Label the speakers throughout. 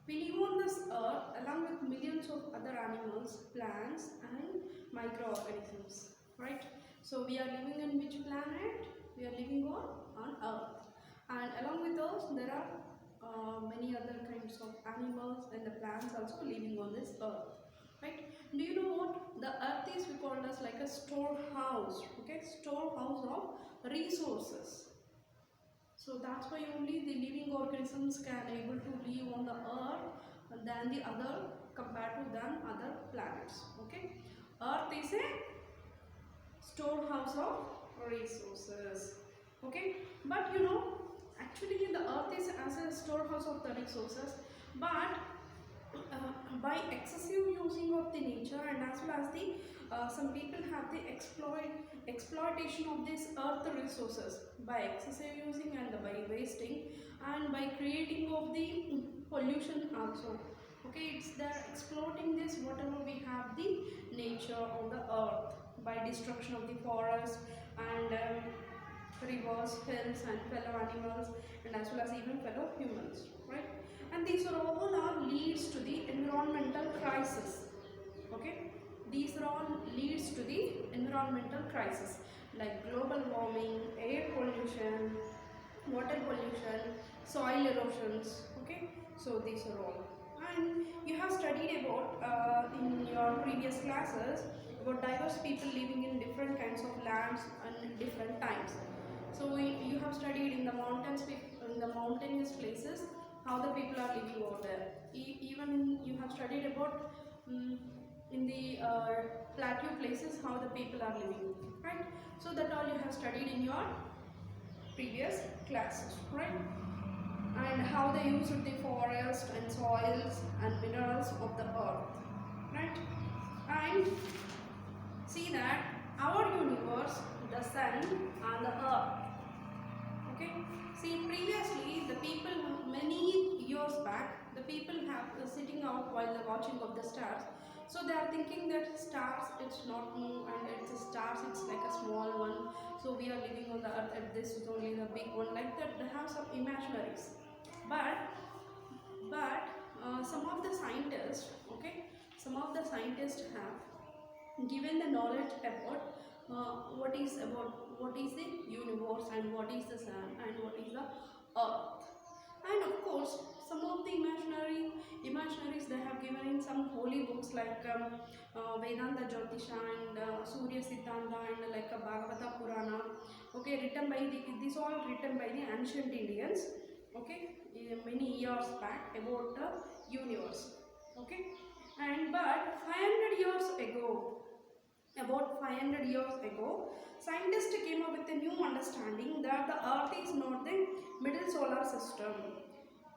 Speaker 1: We live on this earth along with millions of other animals, plants and microorganisms, right? So we are living in which planet? We are living on earth, and along with us there are many other kinds of animals and the plants also living on this earth, right? Do you know what? The earth is we call as like a storehouse, okay? Storehouse of resources. So that's why only the living organisms can able to live on the earth than the other compared to than other planets. Okay, earth is a storehouse of resources. Okay, but you know, actually the earth is as a storehouse of the resources, but by excessive using of the nature and as well as the some people have the exploitation of this earth resources by excessive using and by wasting and by creating of the pollution also. Okay, it's they're exploiting this whatever we have the nature of the earth by destruction of the forest and rivers, hills and fellow animals and as well as even fellow humans, right? And these are all leads to the environmental crisis. Okay, these are all leads to the environmental crisis like global warming, air pollution, water pollution, soil erosions. Okay, so these are all, and you have studied about in your previous classes about diverse people living in different kinds of lands and different times. So you have studied in the mountains, in the mountainous places, how the people are living over there. Even you have studied about in the plateau places how the people are living, right? So that all you have studied in your previous classes, right? And how they use the forest and soils and minerals of the earth, right? And see that our universe, the sun and the earth. Okay, see previously the people many years back the people have sitting out while they're watching of the stars. So they are thinking that stars it's not new and it's a stars it's like a small one. So we are living on the earth and this is only the big one, like that they have some imaginaries. But some of the scientists, okay, some of the scientists have given the knowledge about what is the universe and what is the sun and what is the earth. And of course some of the imaginaries they have given in some holy books like Vedanta Jyotisha and Surya Siddhanta and like a Bhagavata Purana. Okay, written by the these all written by the ancient Indians. Okay, many years back about the universe. Okay, and but 500 years ago, about 500 years ago, scientists came up with a new understanding that the earth is not the middle solar system,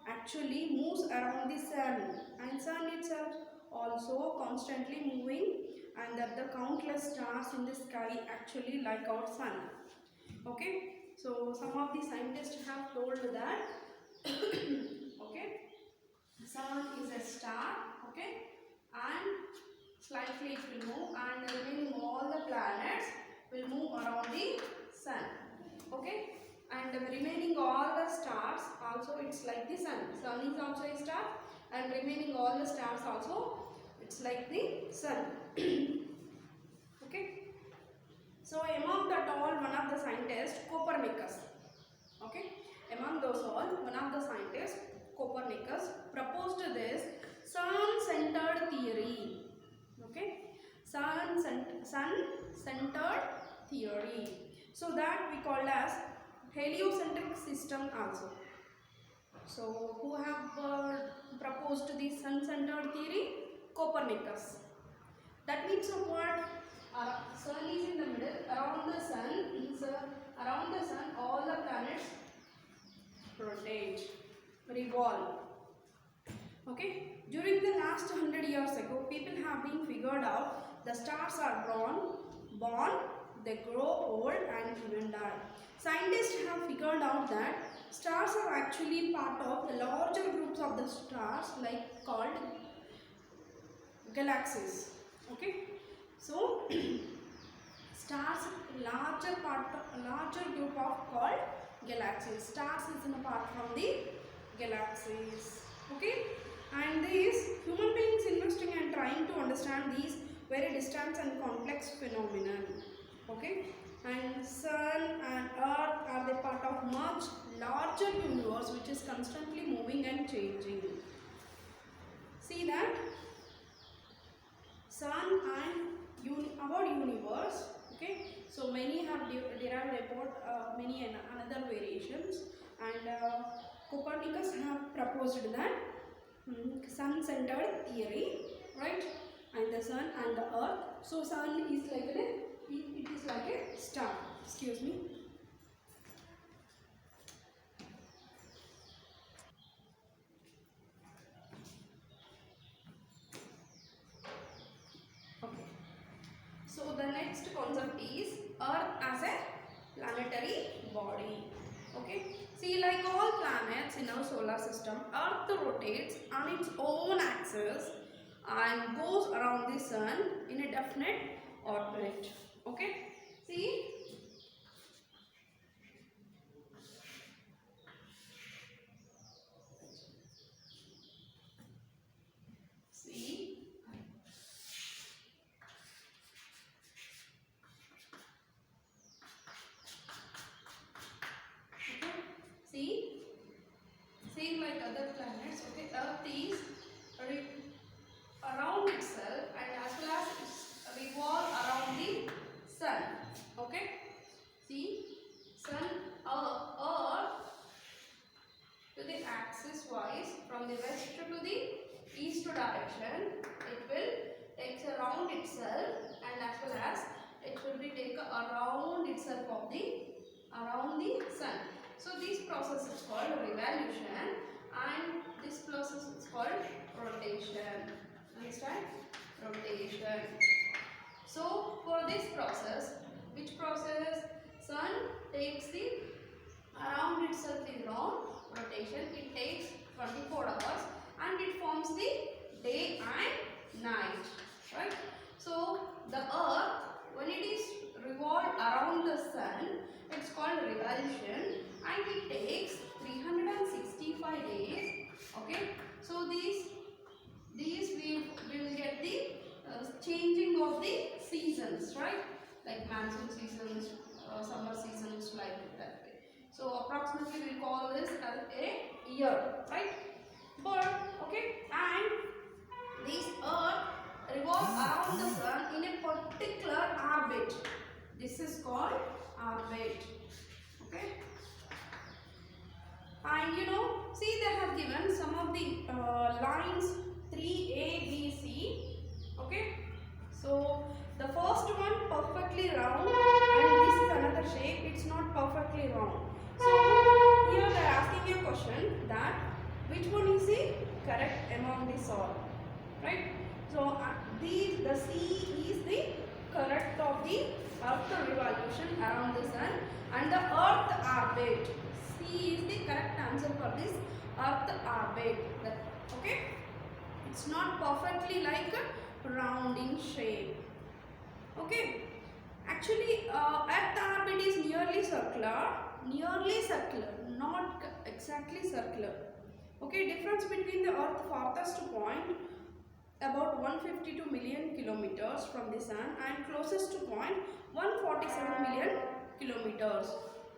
Speaker 1: actually moves around the sun and sun itself also constantly moving, and that the countless stars in the sky actually like our sun. Okay, so some of the scientists have told that okay, sun is a star, okay, and slightly it will move and remaining all the planets will move around the sun. Okay, and remaining all the stars also it's like the sun. Sun is also a star and remaining all the stars also it's like the sun. Okay, so among that all one of the scientists Copernicus, okay, among those all one of the scientists Copernicus proposed this sun-centered theory. Okay, sun-centered theory. So that we call as heliocentric system also. So who have proposed the sun-centered theory? Copernicus. That means of what? Sun is in the middle. Around the sun, all the planets rotate, revolve. Okay. During the last 100 years ago, people have been figured out the stars are born, they grow old and even die. Scientists have figured out that stars are actually part of the larger groups of the stars like called galaxies. Okay, so stars larger group of called galaxies. Stars is in apart from the galaxies. Okay, to understand these very distant and complex phenomenon. Okay, and sun and earth are the part of much larger universe which is constantly moving and changing. See that sun and our universe. Okay, so many have derived about many and another variations, and Copernicus have proposed that sun-centered theory, right? And the sun and the earth. So sun is like it is like a star. Excuse me. Okay. So the next concept is earth as a planetary body. Okay. See, like all planets in our solar system, earth rotates on its own axis and goes around the sun in a definite orbit. Okay. See. See. Okay. See. Same like other planets. Okay. Earth is around itself and as well as it revolve around the sun. Okay. See, sun, earth to the axis wise from the west to the east direction, it will take around itself and as well as it will be take around itself of around the sun. So this process is called revolution and this process is called rotation. Understand? Rotation. So for this process, which process? Sun takes the around itself in long rotation. It takes 24 hours and it forms the day and night. Right? So the earth, when it is revolved around the sun, it's called revolution and it takes 365 days. Okay. So these we will get the changing of the seasons, right? Like monsoon seasons, summer seasons, like that way. So approximately we call this as a year, right? But okay, and this earth revolves around the sun in a particular orbit. This is called orbit. Okay. And see, they have given some of the lines 3A, B, C. Okay. So the first one perfectly round and this is another shape. It's not perfectly round. So here they are asking a question that which one is the correct among these all, right? So the C is the correct of the earth revolution around the sun and the earth orbit. C is the correct answer for this earth orbit. Okay? It's not perfectly like a rounding shape. Okay? Actually, earth orbit is nearly circular, not exactly circular. Okay? Difference between the earth farthest point about 152 million kilometers from the sun and closest to point 147 million kilometers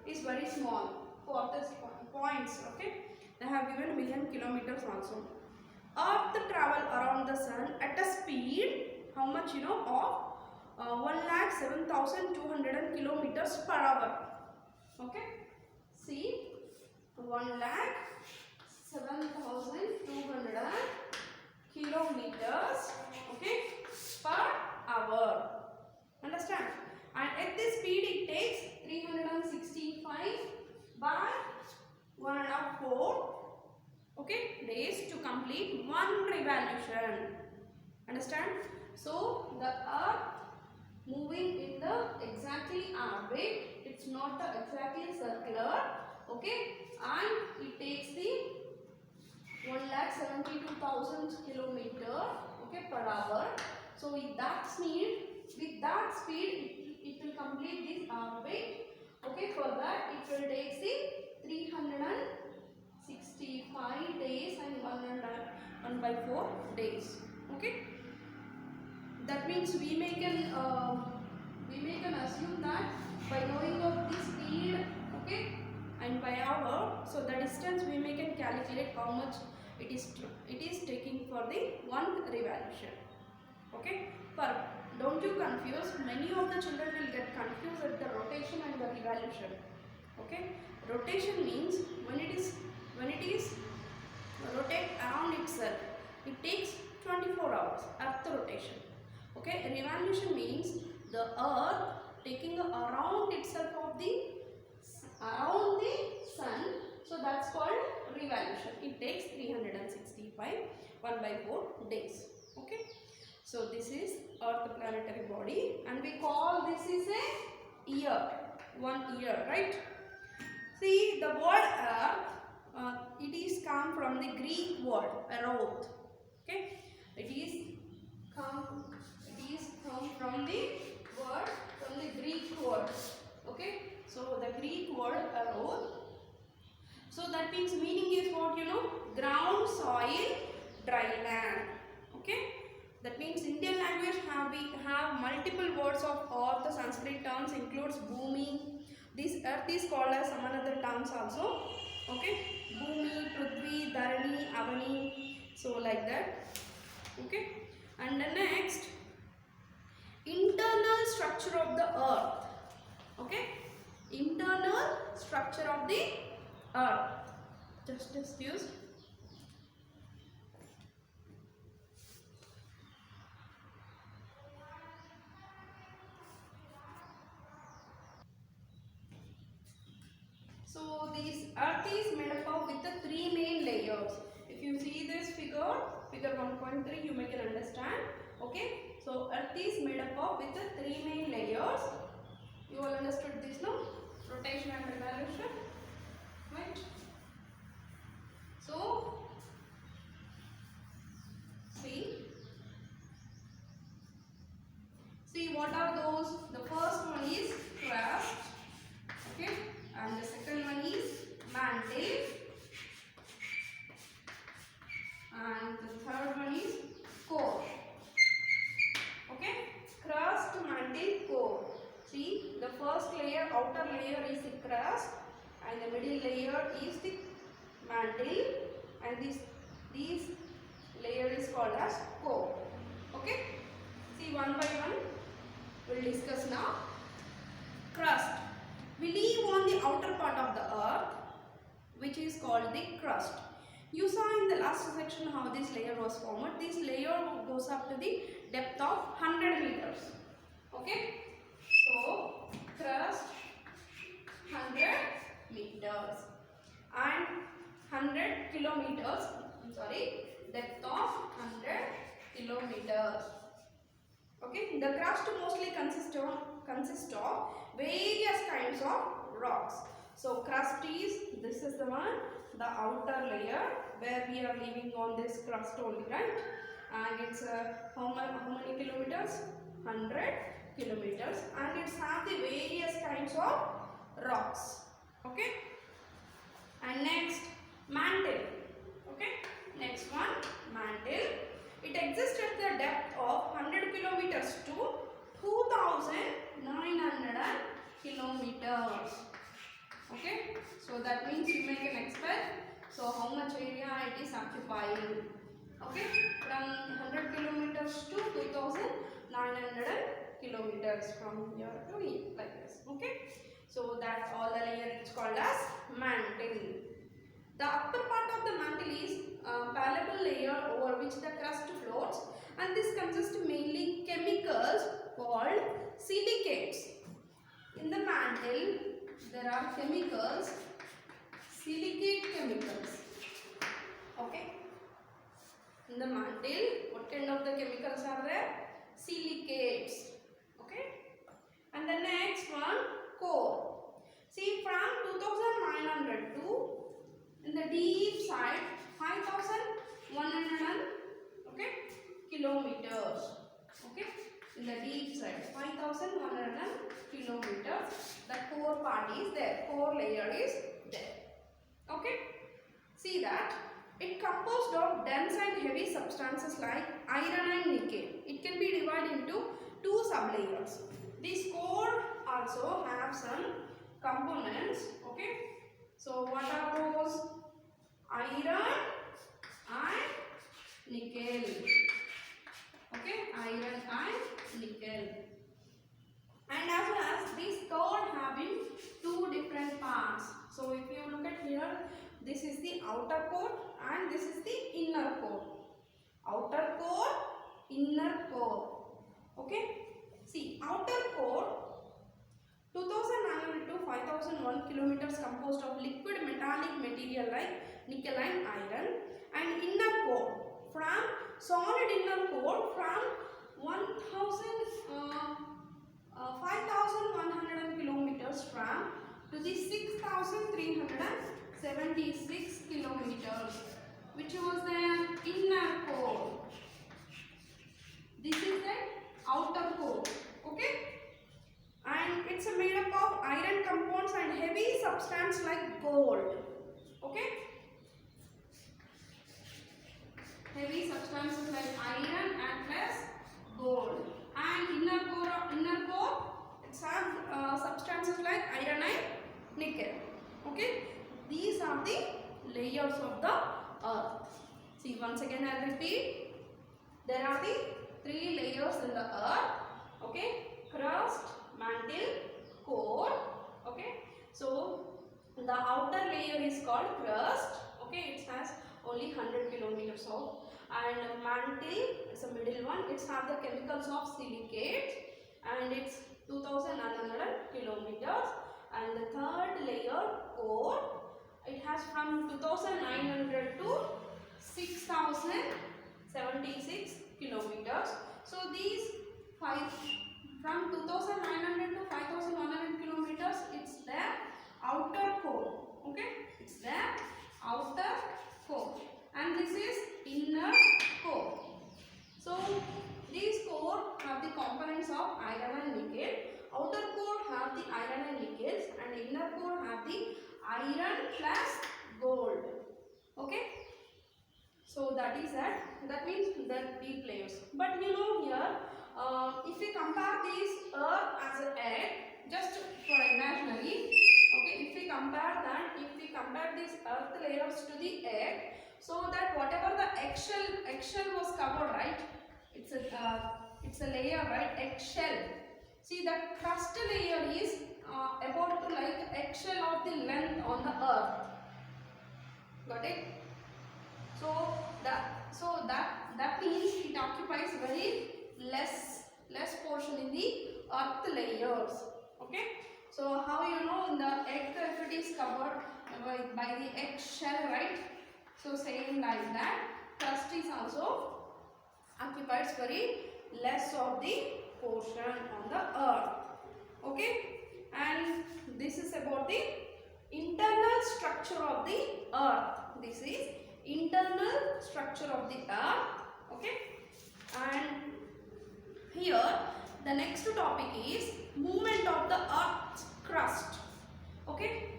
Speaker 1: is very small. Farthest points, okay? They have given million kilometers also. Earth travel around the sun at a speed, how much of 1,07,200 kilometers per hour. Okay? See, 1,07,200 kilometers, okay, per hour. Understand? And at this speed it takes 365 by 1.5 okay, days to complete one revolution. Understand? So the earth moving in the exactly orbit, it's not exactly circular, okay, and it takes the 1,72,000 kilometer, okay, per hour. So with that speed, it will complete this orbit. Okay, for that it will take the 365 days and 1/4 days. Okay. that means we can assume that by knowing of the speed, okay, and by hour, so the distance we can calculate how much it is taking for the one revolution. Okay, for don't you confuse, many of the children will get confused at the rotation and the revolution. Okay, rotation means when it is rotate around itself, it takes 24 hours earth rotation. Okay, revolution means the earth taking around itself of the around the sun, so that's called revolution. It takes 365 1/4 days. Okay, so this is earth planetary body and we call this is a year, 1 year, right? See, the word earth, it is come from the Greek word earth. Okay, it is come from the word, from the Greek word. Okay, so the Greek word earth. So that means meaning is what, you know, ground, soil, dry land. Okay, that means Indian language have multiple words of earth. The Sanskrit terms includes bhumi. This earth is called as some other terms also. Okay, bhumi, prithvi, dharani, avani. So like that. Okay, and the next, internal structure of the earth. Okay, internal structure of the earth. Just excuse. So this earth is made up of with the 3 main layers. If you see this figure 1.3, you can understand. Okay, so earth is made up of with the 3 main layers. You all understood this, no? Rotation and revolution, right? So see what are those? The first one is crust, okay, and the second one is mantle, and the third one is core. Okay, crust, mantle, core. See, the first layer, outer layer is the crust, and the middle layer is the mantle, and this layer is called as core. Okay, see one by one we'll discuss now. Crust. We live on the outer part of the earth, which is called the crust. You saw in the last section how this layer was formed. This layer goes up to the depth of 100 meters. Okay, so crust 100 meters and 100 kilometers. Depth of 100 kilometers. Okay, the crust mostly consists of various kinds of rocks. So crust is, this is the one, the outer layer where we are living on this crust only, right? And it's how many kilometers? 100 kilometers, and it's have the various kinds of rocks. Okay, and next mantle. Okay, next one, mantle. It exists at the depth of 100 kilometers to 2,900 kilometers. Okay, so that means you can expect, so how much area it is occupying. Okay, from 100 kilometers to 2,900 kilometers from here to here, like this. Okay, so that all the layer is called as mantle. The upper part of the mantle is a palpable layer over which the crust floats, and this consists mainly chemicals called silicates. In the mantle there are chemicals, silicate chemicals. Okay, in the mantle what kind of the chemicals are there? Silicates. Okay, and the next one, core. See, from 2,900 to in the deep side 5,100 kilometers. Okay, in the deep side 5,100 kilometers. The core part is there, core layer is there. Okay, see that it composed of dense and heavy substances like iron and nickel. It can be divided into sublayers. This core also have some components. Okay, so what are those? Iron and nickel. Okay, iron and nickel. And as well as this core having two different parts. So if you look at here, this is the outer core and this is the inner core. Outer core, inner core. Okay. See, outer core 2900 to 5001 kilometers composed of liquid metallic material like nickel and iron, and inner core from solid inner core from 5100 kilometers from to the 6376 kilometers, which was the inner core. This is the outer core. Okay, and it's made up of iron compounds and heavy substance like gold. Okay, heavy substances like iron and plus gold. And inner core it's have substances like iron and nickel. Okay, these are the layers of the earth. See, once again I repeat, there are the three layers in the earth. Okay, crust, mantle, core. Okay, so the outer layer is called crust. Okay, it has only 100 kilometers of, and mantle is the middle one. It's have the chemicals of silicates and it's 2900 kilometers. And the third layer, core, it has from 2900 to 6076 kilometers. So these five, from 2900 to 5100 kilometers, it's the outer core. Okay, it's the outer core, and this is inner core. So these core have the components of iron and nickel. Outer core have the iron and nickels, and inner core have the iron plus gold. Okay, so that is that. That means the deep layers. But you know here, if we compare this earth as an egg, just for imaginary. Okay, if we compare these earth layers to the egg, so that whatever the eggshell was covered, right? It's a layer, right? Eggshell. See, the crust layer is about to like eggshell of the length on the earth. Got it? So that means it occupies very less portion in the earth layers. Okay? So how you know in the egg, if it is covered by the eggshell, right? So same like that, crust is also occupies very less of the portion on the earth. Okay, and this is about the internal structure of the earth. This is internal structure of the earth. Okay, and here the next topic is movement of the earth's crust. Okay,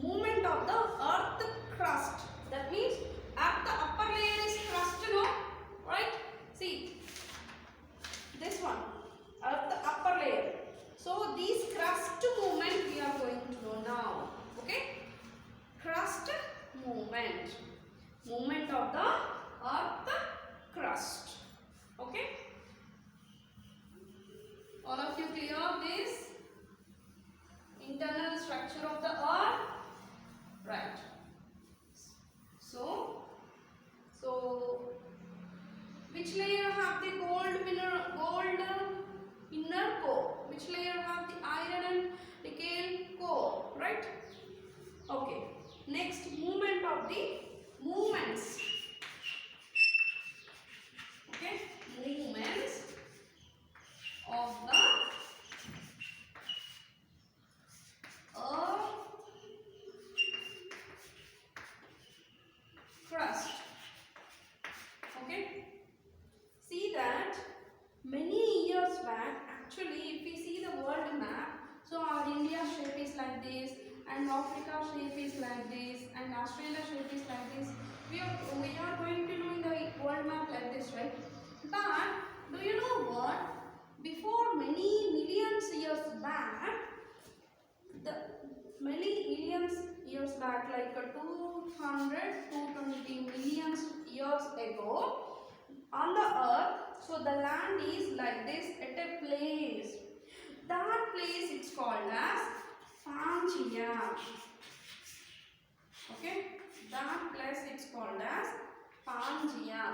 Speaker 1: movement of the earth crust. That means at the upper layer is crust, no? Right? See, this one, at the upper layer. So these crust movement we are going to know now. Okay? Crust movement. Movement of the earth crust. Okay? All of you clear this? Internal structure of the earth? Right. So which layer have the gold inner core? Which layer have the iron and nickel core? Right? Okay. Next, movement of the movements. Okay, movements of the earth crust. Okay, see that many years back, actually if we see the world map, so our India shape is like this, and Africa shape is like this, and Australia shape is like this. We are going to do in the world map like this, right? But do you know what? Before many that the many millions years back, like 200 to 220 millions years ago, on the earth, so the land is like this at a place. That place it's called as Pangea. Okay, that place it's called as Pangea.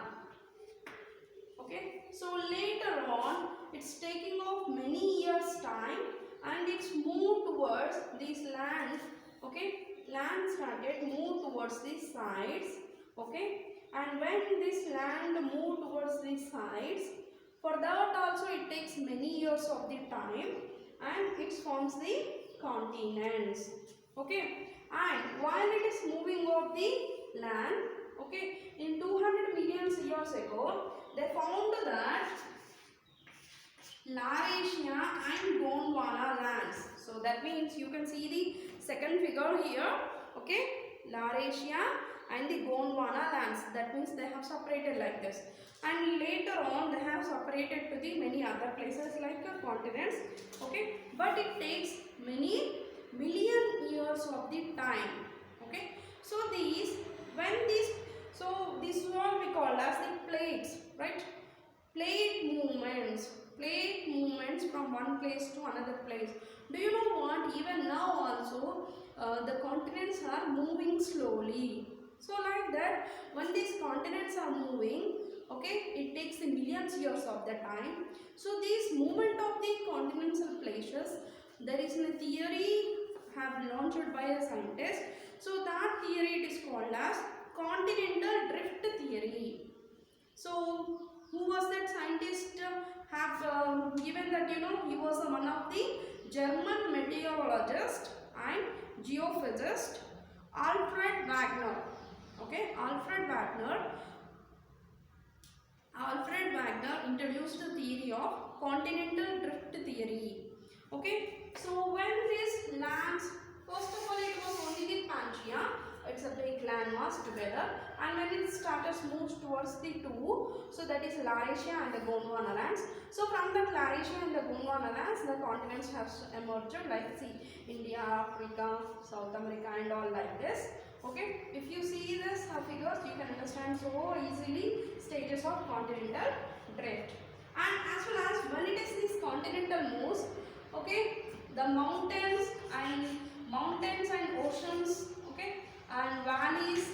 Speaker 1: Okay, so later on it's taking off many years time and it's moved towards this land. Okay, land started move towards these sides. Okay, and when this land moved towards these sides, for that also it takes many years of the time and it forms the continents. Okay, and while it is moving off the land, okay, in 200 million years ago, they found that Laurasia and Gondwana lands. So that means you can see the second figure here. Okay, Laurasia and the Gondwana lands. That means they have separated like this. And later on they have separated to the many other places like continents. Okay, but it takes many million years of the time. Okay, so these this is what we call as the plates, right? Plate movements from one place to another place. Do you know what? Even now also the continents are moving slowly. So like that, when these continents are moving, okay, it takes millions years of the time. So this movement of the continental places, there is a theory have launched by a scientist. So that theory it is called as continental drift theory. So who was that scientist have given that, you know, he was one of the German meteorologist and geophysicist Alfred Wegener. Okay, Alfred Wegener introduced the theory of continental drift theory. Okay, so when this lands, first of all it was only the Pangea, it's a big landmass together, and when it started moves towards the two, so that is Laurasia and the Gondwana lands. So from that Laurasia and the Gondwana lands, the continents have emerged, like see India, Africa, South America and all like this. Okay, if you see this figures, you can understand so easily stages of continental drift. And as well as when it is this continental moves, okay, the mountains and oceans, okay, and valleys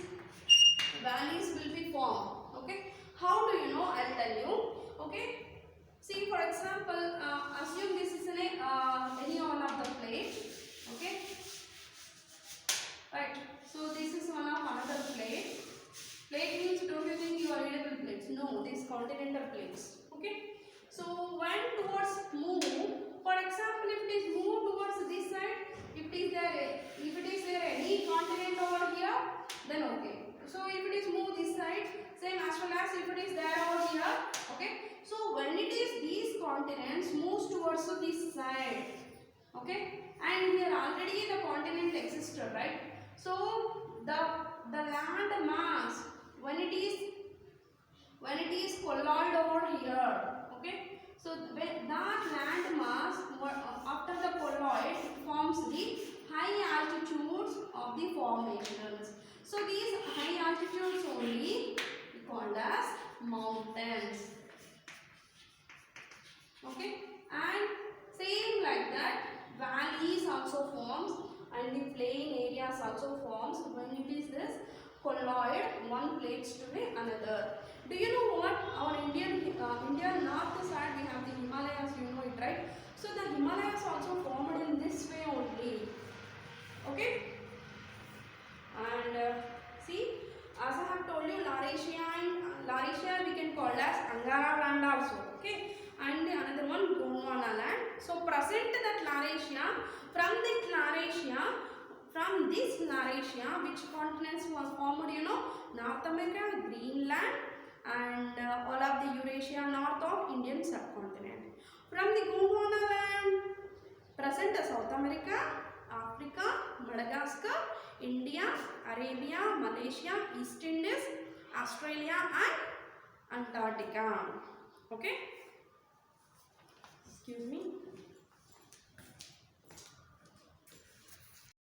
Speaker 1: will be formed. Okay, how do you know? I'll tell you. Okay, see, for example, assume this is any one of the plate. Okay, right, so this is one of another plate. Plate means, don't you think you are readable plates? No, these continental plates. Okay, so when towards move, for example, if it is move towards this side, if it is there any continent over here, then okay. So if it is move this side, same as well as if it is there over here. Okay, so when it is these continents moves towards this side, okay, and here already the continent existed, right? So the land mass when it is colloid over here, okay, so when that land mass after the colloid forms the high altitudes of the formations. So these high altitudes only called as mountains. Okay, and same like that, valleys also forms and the plain areas also forms when it is this colloid one plates to the another. Do you know what? Our Indian north side we have the Himalayas, you know it, right? So the Himalayas also formed in this way only. Okay, and see, as I have told you, Laurasia we can call as Angara land also. Okay, and the another one Gondwana land. So present that Laurasia, from this Laurasia, which continents was formed? You know, North America, Greenland, and all of the Eurasia north of Indian subcontinent. From the Gondwana land, present South America, Africa, Madagascar, India, Arabia, Malaysia, East Indies, Australia and Antarctica. Okay, excuse me.